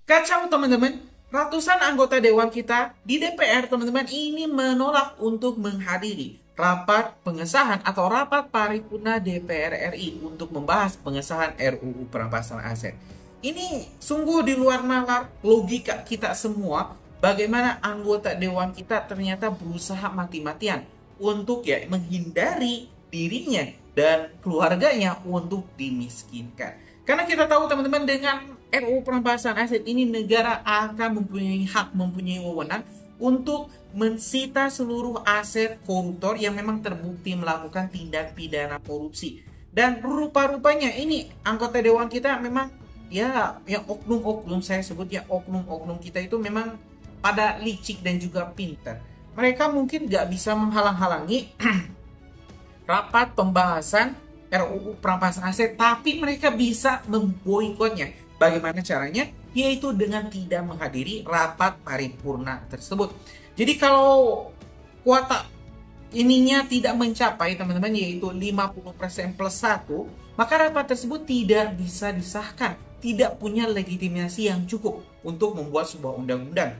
Kacau teman-teman, ratusan anggota dewan kita di DPR teman-teman ini menolak untuk menghadiri rapat pengesahan atau rapat paripurna DPR RI untuk membahas pengesahan RUU perampasan aset. Ini sungguh di luar nalar logika kita semua, bagaimana anggota dewan kita ternyata berusaha mati-matian untuk menghindari dirinya dan keluarganya untuk dimiskinkan. Karena kita tahu teman-teman, dengan RUU perampasan aset ini negara akan mempunyai hak, mempunyai wewenang untuk mensita seluruh aset koruptor yang memang terbukti melakukan tindak pidana korupsi. Dan rupa-rupanya ini anggota dewan kita memang yang oknum-oknum, saya sebut oknum-oknum kita itu memang pada licik dan juga pintar. Mereka mungkin nggak bisa menghalang-halangi rapat pembahasan RUU perampasan aset, tapi mereka bisa memboikotnya. Bagaimana caranya? Yaitu dengan tidak menghadiri rapat paripurna tersebut. Jadi kalau kuota ininya tidak mencapai teman-teman, yaitu 50% plus 1, maka rapat tersebut tidak bisa disahkan, tidak punya legitimasi yang cukup untuk membuat sebuah undang-undang.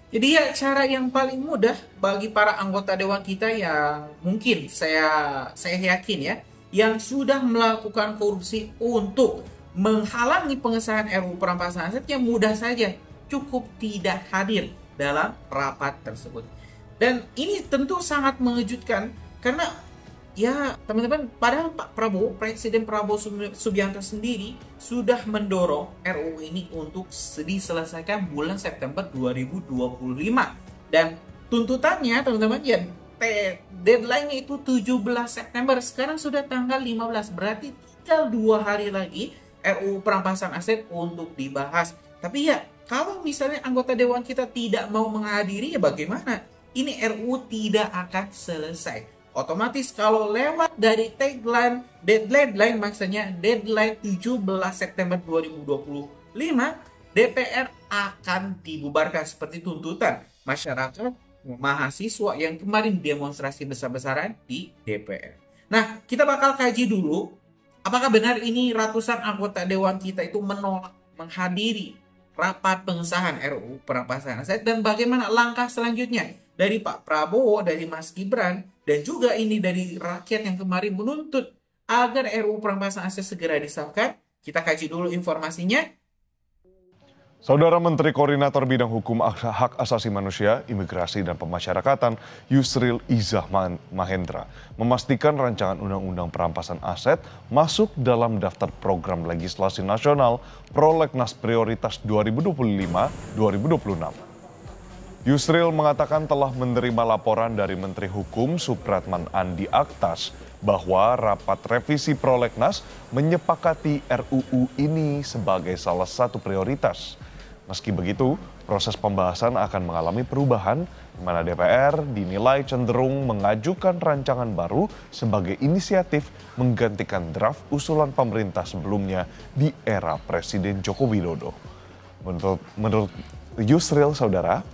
Jadi cara yang paling mudah bagi para anggota dewan kita yang mungkin saya yakin yang sudah melakukan korupsi untuk menghalangi pengesahan RUU perampasan aset, yang mudah saja, cukup tidak hadir dalam rapat tersebut. Dan ini tentu sangat mengejutkan karena teman-teman, padahal Pak Prabowo, Presiden Prabowo Subianto sendiri sudah mendorong RUU ini untuk diselesaikan bulan September 2025. Dan tuntutannya teman-teman deadline-nya itu 17 September. Sekarang sudah tanggal 15, berarti tinggal 2 hari lagi RUU perampasan aset untuk dibahas. Tapi kalau misalnya anggota dewan kita tidak mau menghadiri, bagaimana? Ini RUU tidak akan selesai. Otomatis kalau lewat dari deadline, maksudnya deadline 17 September 2025, DPR akan dibubarkan seperti tuntutan masyarakat mahasiswa yang kemarin demonstrasi besar-besaran di DPR. Nah, kita bakal kaji dulu apakah benar ini ratusan anggota dewan kita itu menolak menghadiri rapat pengesahan RUU perampasan aset, dan bagaimana langkah selanjutnya dari Pak Prabowo, dari Mas Gibran, dan juga ini dari rakyat yang kemarin menuntut agar RUU perampasan aset segera disahkan. Kita kaji dulu informasinya. Saudara Menteri Koordinator Bidang Hukum Hak Asasi Manusia, Imigrasi dan Pemasyarakatan Yusril Izzah Mahendra memastikan rancangan Undang-Undang Perampasan Aset masuk dalam daftar program legislasi nasional Prolegnas Prioritas 2025-2026. Yusril mengatakan telah menerima laporan dari Menteri Hukum Supratman Andi Aktas bahwa rapat revisi Prolegnas menyepakati RUU ini sebagai salah satu prioritas. Meski begitu, proses pembahasan akan mengalami perubahan, di mana DPR dinilai cenderung mengajukan rancangan baru sebagai inisiatif menggantikan draft usulan pemerintah sebelumnya di era Presiden Joko Widodo. Menurut Yusril, saudara,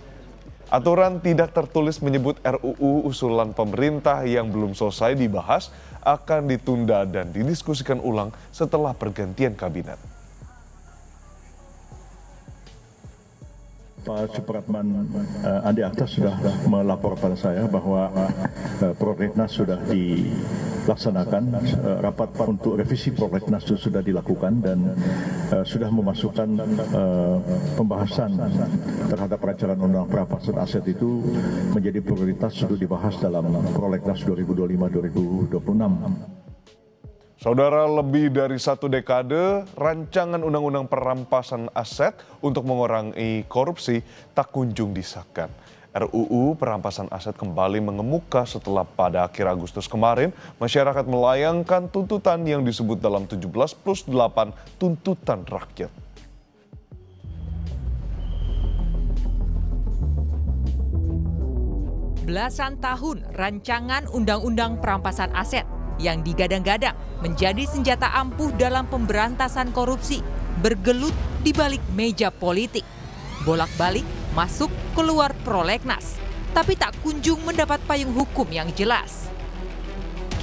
aturan tidak tertulis menyebut RUU usulan pemerintah yang belum selesai dibahas akan ditunda dan didiskusikan ulang setelah pergantian kabinet. Pak Supratman Andi Aktas sudah melapor pada saya bahwa Prolegnas sudah dilaksanakan, rapat untuk revisi Prolegnas itu sudah dilakukan dan sudah memasukkan pembahasan terhadap rancangan undang perampasan aset itu menjadi prioritas untuk dibahas dalam Prolegnas 2025-2026. Saudara, lebih dari 1 dekade, rancangan Undang-Undang Perampasan Aset untuk mengurangi korupsi tak kunjung disahkan. RUU Perampasan Aset kembali mengemuka setelah pada akhir Agustus kemarin, masyarakat melayangkan tuntutan yang disebut dalam 17+8 tuntutan rakyat. Belasan tahun rancangan Undang-Undang Perampasan Aset yang digadang-gadang menjadi senjata ampuh dalam pemberantasan korupsi bergelut di balik meja politik. Bolak-balik masuk keluar Prolegnas, tapi tak kunjung mendapat payung hukum yang jelas.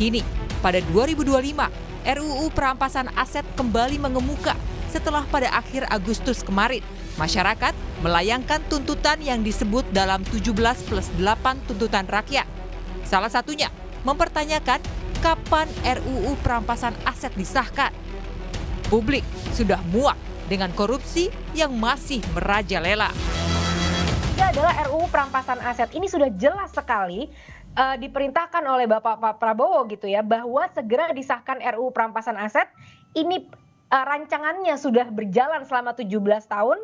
Kini, pada 2025, RUU Perampasan Aset kembali mengemuka setelah pada akhir Agustus kemarin, masyarakat melayangkan tuntutan yang disebut dalam 17+8 tuntutan rakyat. Salah satunya mempertanyakan kapan RUU perampasan aset disahkan. Publik sudah muak dengan korupsi yang masih merajalela. Ini adalah RUU perampasan aset. Ini sudah jelas sekali diperintahkan oleh Bapak Prabowo gitu ya, bahwa segera disahkan RUU perampasan aset. Ini rancangannya sudah berjalan selama 17 tahun.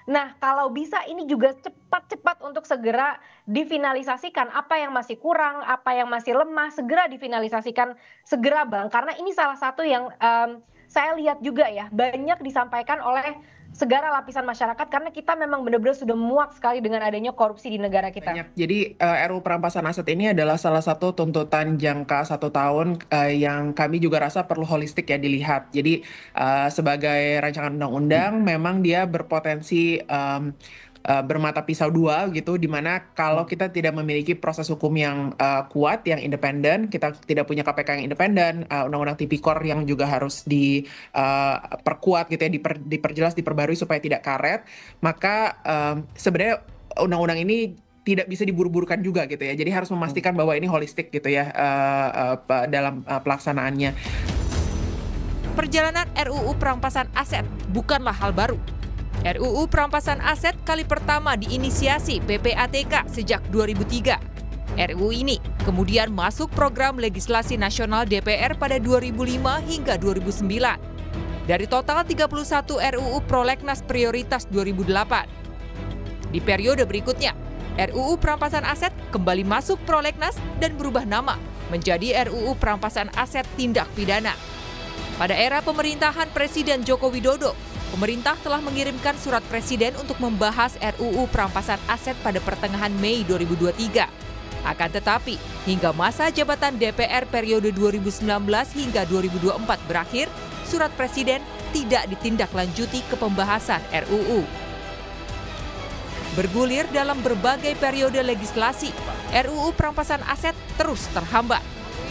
Nah, kalau bisa ini juga cepat-cepat untuk segera difinalisasikan. Apa yang masih kurang, apa yang masih lemah, segera difinalisasikan, segera Bang. Karena ini salah satu yang saya lihat juga ya, banyak disampaikan oleh segala lapisan masyarakat karena kita memang benar-benar sudah muak sekali dengan adanya korupsi di negara kita. Jadi RUU perampasan aset ini adalah salah satu tuntutan jangka 1 tahun yang kami juga rasa perlu holistik ya dilihat. Jadi sebagai rancangan undang-undang memang dia berpotensi bermata pisau dua gitu, dimana kalau kita tidak memiliki proses hukum yang kuat, yang independen, kita tidak punya KPK yang independen, undang-undang tipikor yang juga harus diperkuat gitu ya, diperjelas, diperbarui supaya tidak karet, maka sebenarnya undang-undang ini tidak bisa diburu-burukan juga gitu ya. Jadi harus memastikan bahwa ini holistik gitu ya dalam pelaksanaannya. Perjalanan RUU perampasan aset bukanlah hal baru. RUU perampasan aset kali pertama diinisiasi PPATK sejak 2003. RUU ini kemudian masuk program legislasi nasional DPR pada 2005 hingga 2009. Dari total 31 RUU prolegnas prioritas 2008. Di periode berikutnya, RUU perampasan aset kembali masuk prolegnas dan berubah nama menjadi RUU perampasan aset tindak pidana. Pada era pemerintahan Presiden Joko Widodo, pemerintah telah mengirimkan surat presiden untuk membahas RUU perampasan aset pada pertengahan Mei 2023. Akan tetapi, hingga masa jabatan DPR periode 2019 hingga 2024 berakhir, surat presiden tidak ditindaklanjuti ke pembahasan RUU. Bergulir dalam berbagai periode legislasi, RUU perampasan aset terus terhambat.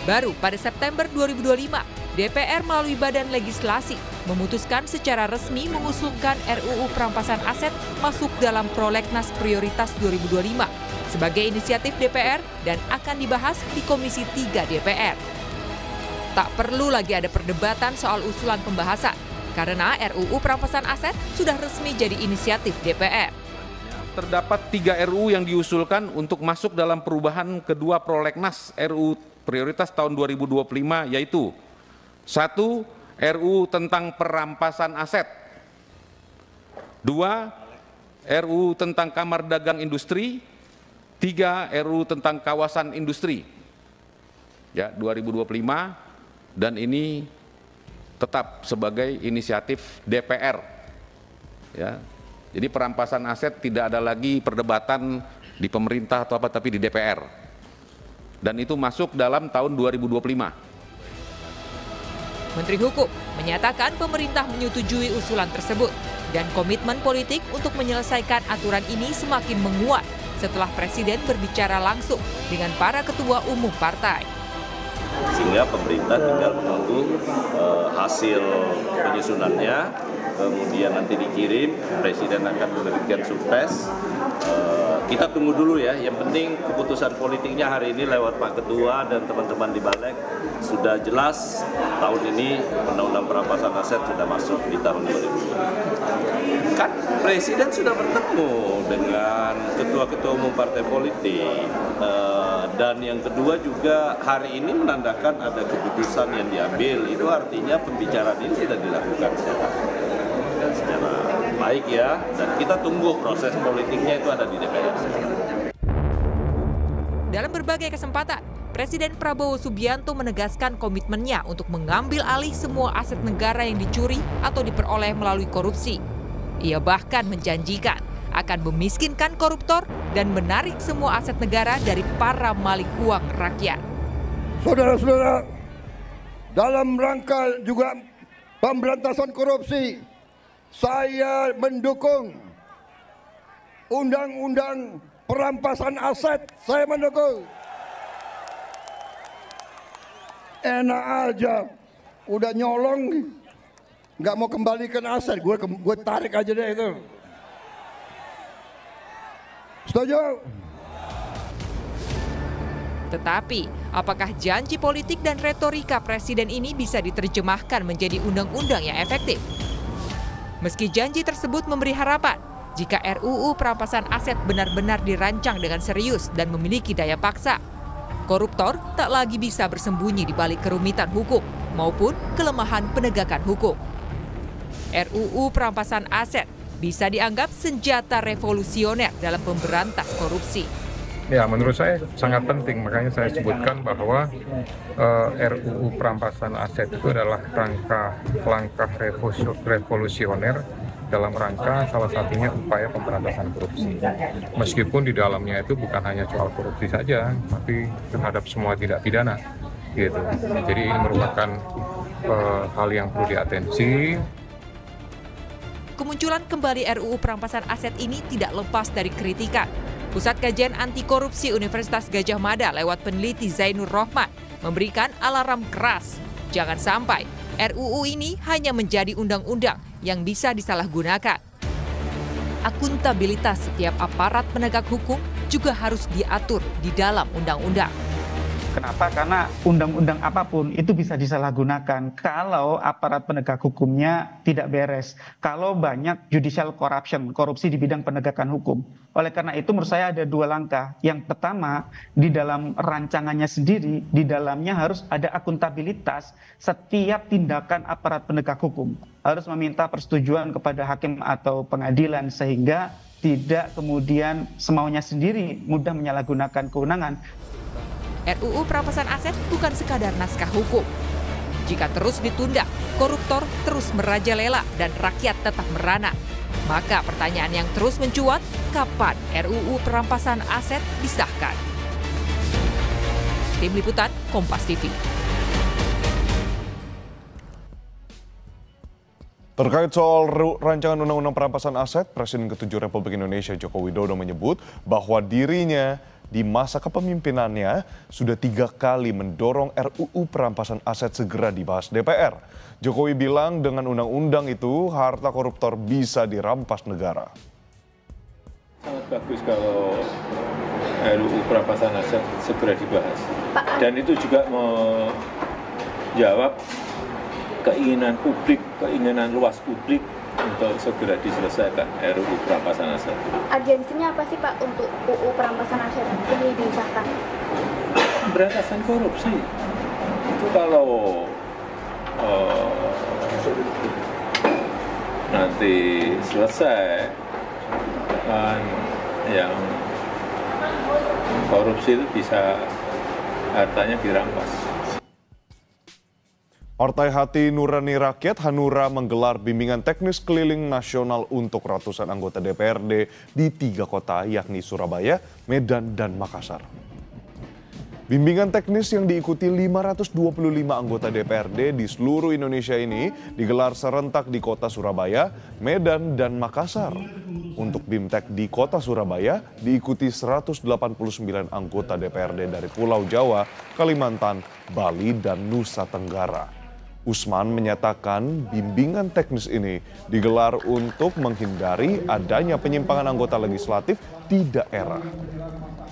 Baru pada September 2025, DPR melalui Badan Legislasi memutuskan secara resmi mengusulkan RUU perampasan aset masuk dalam prolegnas prioritas 2025 sebagai inisiatif DPR dan akan dibahas di Komisi 3 DPR. Tak perlu lagi ada perdebatan soal usulan pembahasan karena RUU perampasan aset sudah resmi jadi inisiatif DPR. Terdapat 3 RUU yang diusulkan untuk masuk dalam perubahan kedua prolegnas RUU prioritas tahun 2025, yaitu 1. RUU tentang perampasan aset. 2. RUU tentang Kamar Dagang Industri. 3. RUU tentang kawasan industri. Ya, 2025, dan ini tetap sebagai inisiatif DPR. Ya. Jadi perampasan aset tidak ada lagi perdebatan di pemerintah atau apa, tapi di DPR. Dan itu masuk dalam tahun 2025. Menteri Hukum menyatakan pemerintah menyetujui usulan tersebut dan komitmen politik untuk menyelesaikan aturan ini semakin menguat setelah Presiden berbicara langsung dengan para ketua umum partai. Sehingga pemerintah tinggal menunggu hasil penyusunannya, kemudian nanti dikirim, Presiden akan memberikan surprise. Kita tunggu dulu ya, yang penting keputusan politiknya hari ini lewat Pak Ketua dan teman-teman di Balik sudah jelas tahun ini Undang-Undang Perampasan Aset sudah masuk di tahun 2020. Kan Presiden sudah bertemu dengan ketua-ketua umum partai politik, dan yang kedua juga hari ini menandakan ada keputusan yang diambil, itu artinya pembicaraan ini sudah dilakukan secara baik ya, dan kita tunggu proses politiknya itu ada di DPR. Dalam berbagai kesempatan, Presiden Prabowo Subianto menegaskan komitmennya untuk mengambil alih semua aset negara yang dicuri atau diperoleh melalui korupsi. Ia bahkan menjanjikan akan memiskinkan koruptor dan menarik semua aset negara dari para malik uang rakyat. Saudara-saudara, dalam rangka juga pemberantasan korupsi, saya mendukung Undang-Undang Perampasan Aset, saya mendukung. Enak aja, udah nyolong nggak mau kembalikan aset, gue tarik aja deh itu. Setuju? Tetapi, apakah janji politik dan retorika presiden ini bisa diterjemahkan menjadi undang-undang yang efektif? Meski janji tersebut memberi harapan, jika RUU perampasan aset benar-benar dirancang dengan serius dan memiliki daya paksa, koruptor tak lagi bisa bersembunyi di balik kerumitan hukum maupun kelemahan penegakan hukum. RUU perampasan aset bisa dianggap senjata revolusioner dalam pemberantas korupsi. Ya, menurut saya sangat penting, makanya saya sebutkan bahwa RUU perampasan aset itu adalah langkah revolusioner dalam rangka salah satunya upaya pemberantasan korupsi. Meskipun di dalamnya itu bukan hanya soal korupsi saja, tapi terhadap semua tindak pidana. Gitu. Jadi ini merupakan hal yang perlu diatensi. Kemunculan kembali RUU perampasan aset ini tidak lepas dari kritikan. Pusat Kajian Anti Korupsi Universitas Gadjah Mada lewat peneliti Zainur Rohman memberikan alarm keras. Jangan sampai RUU ini hanya menjadi undang-undang yang bisa disalahgunakan. Akuntabilitas setiap aparat penegak hukum juga harus diatur di dalam undang-undang. Kenapa? Karena undang-undang apapun itu bisa disalahgunakan kalau aparat penegak hukumnya tidak beres, kalau banyak judicial corruption, korupsi di bidang penegakan hukum. Oleh karena itu menurut saya ada dua langkah. Yang pertama, di dalam rancangannya sendiri, di dalamnya harus ada akuntabilitas setiap tindakan aparat penegak hukum. Harus meminta persetujuan kepada hakim atau pengadilan sehingga tidak kemudian semaunya sendiri mudah menyalahgunakan kewenangan. RUU perampasan aset bukan sekadar naskah hukum. Jika terus ditunda, koruptor terus merajalela dan rakyat tetap merana. Maka pertanyaan yang terus mencuat, kapan RUU perampasan aset disahkan? Tim Liputan, Kompas TV. Terkait soal rancangan Undang-Undang Perampasan Aset, Presiden ke-7 Republik Indonesia Joko Widodo menyebut bahwa dirinya di masa kepemimpinannya sudah 3 kali mendorong RUU perampasan aset segera dibahas DPR. Jokowi bilang dengan undang-undang itu harta koruptor bisa dirampas negara. Sangat bagus kalau RUU perampasan aset segera dibahas. Dan itu juga menjawab keinginan publik, keinginan luas publik untuk segera diselesaikan RUU perampasan aset. Urgensinya apa sih Pak untuk UU perampasan aset ini disahkan? Pemberantasan korupsi. Itu kalau nanti selesai kan yang korupsi itu bisa hartanya dirampas. Partai Hati Nurani Rakyat Hanura menggelar bimbingan teknis keliling nasional untuk ratusan anggota DPRD di 3 kota yakni Surabaya, Medan, dan Makassar. Bimbingan teknis yang diikuti 525 anggota DPRD di seluruh Indonesia ini digelar serentak di kota Surabaya, Medan, dan Makassar. Untuk BIMTEK di kota Surabaya diikuti 189 anggota DPRD dari Pulau Jawa, Kalimantan, Bali, dan Nusa Tenggara. Usman menyatakan bimbingan teknis ini digelar untuk menghindari adanya penyimpangan anggota legislatif di daerah.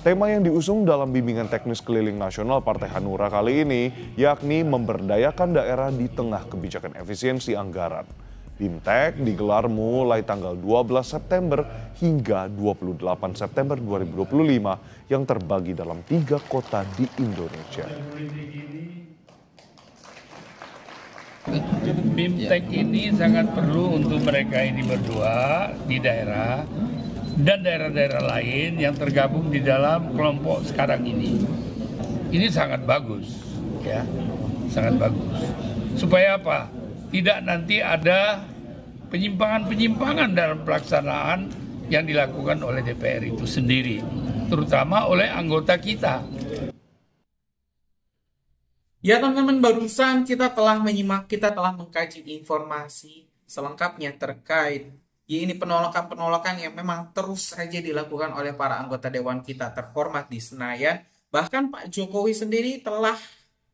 Tema yang diusung dalam bimbingan teknis keliling nasional Partai Hanura kali ini yakni memberdayakan daerah di tengah kebijakan efisiensi anggaran. BIMTEK digelar mulai tanggal 12 September hingga 28 September 2025 yang terbagi dalam 3 kota di Indonesia. BIMTEK ini sangat perlu untuk mereka ini berdua di daerah dan daerah-daerah lain yang tergabung di dalam kelompok sekarang ini. Ini sangat bagus, ya, sangat bagus. Supaya apa? Tidak nanti ada penyimpangan-penyimpangan dalam pelaksanaan yang dilakukan oleh DPR itu sendiri, terutama oleh anggota kita. Ya teman-teman, barusan kita telah menyimak, kita telah mengkaji informasi selengkapnya terkait ini penolakan-penolakan yang memang terus saja dilakukan oleh para anggota dewan kita terhormat di Senayan. Bahkan Pak Jokowi sendiri telah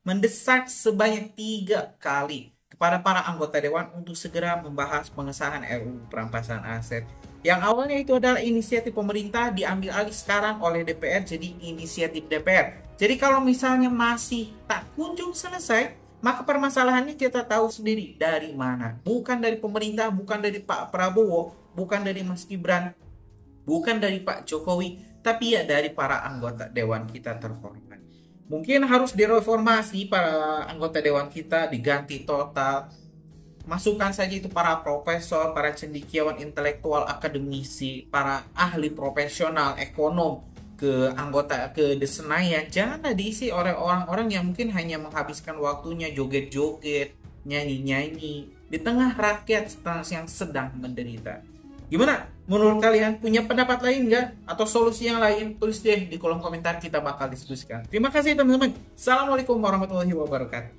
mendesak sebanyak 3 kali kepada para anggota Dewan untuk segera membahas pengesahan RUU perampasan aset. Yang awalnya itu adalah inisiatif pemerintah diambil alih sekarang oleh DPR jadi inisiatif DPR. Jadi kalau misalnya masih tak kunjung selesai, maka permasalahannya kita tahu sendiri dari mana. Bukan dari pemerintah, bukan dari Pak Prabowo, bukan dari Mas Gibran, bukan dari Pak Jokowi, tapi ya dari para anggota Dewan kita terhormat. Mungkin harus direformasi para anggota Dewan kita, diganti total. Masukkan saja itu para profesor, para cendekiawan intelektual, akademisi, para ahli profesional, ekonom ke anggota ke Senayan. Jangan diisi oleh orang-orang yang mungkin hanya menghabiskan waktunya joget-joget, nyanyi-nyanyi di tengah rakyat yang sedang menderita. Gimana? Menurut kalian punya pendapat lain nggak? Atau solusi yang lain? Tulis deh di kolom komentar, kita bakal diskusikan. Terima kasih teman-teman. Assalamualaikum warahmatullahi wabarakatuh.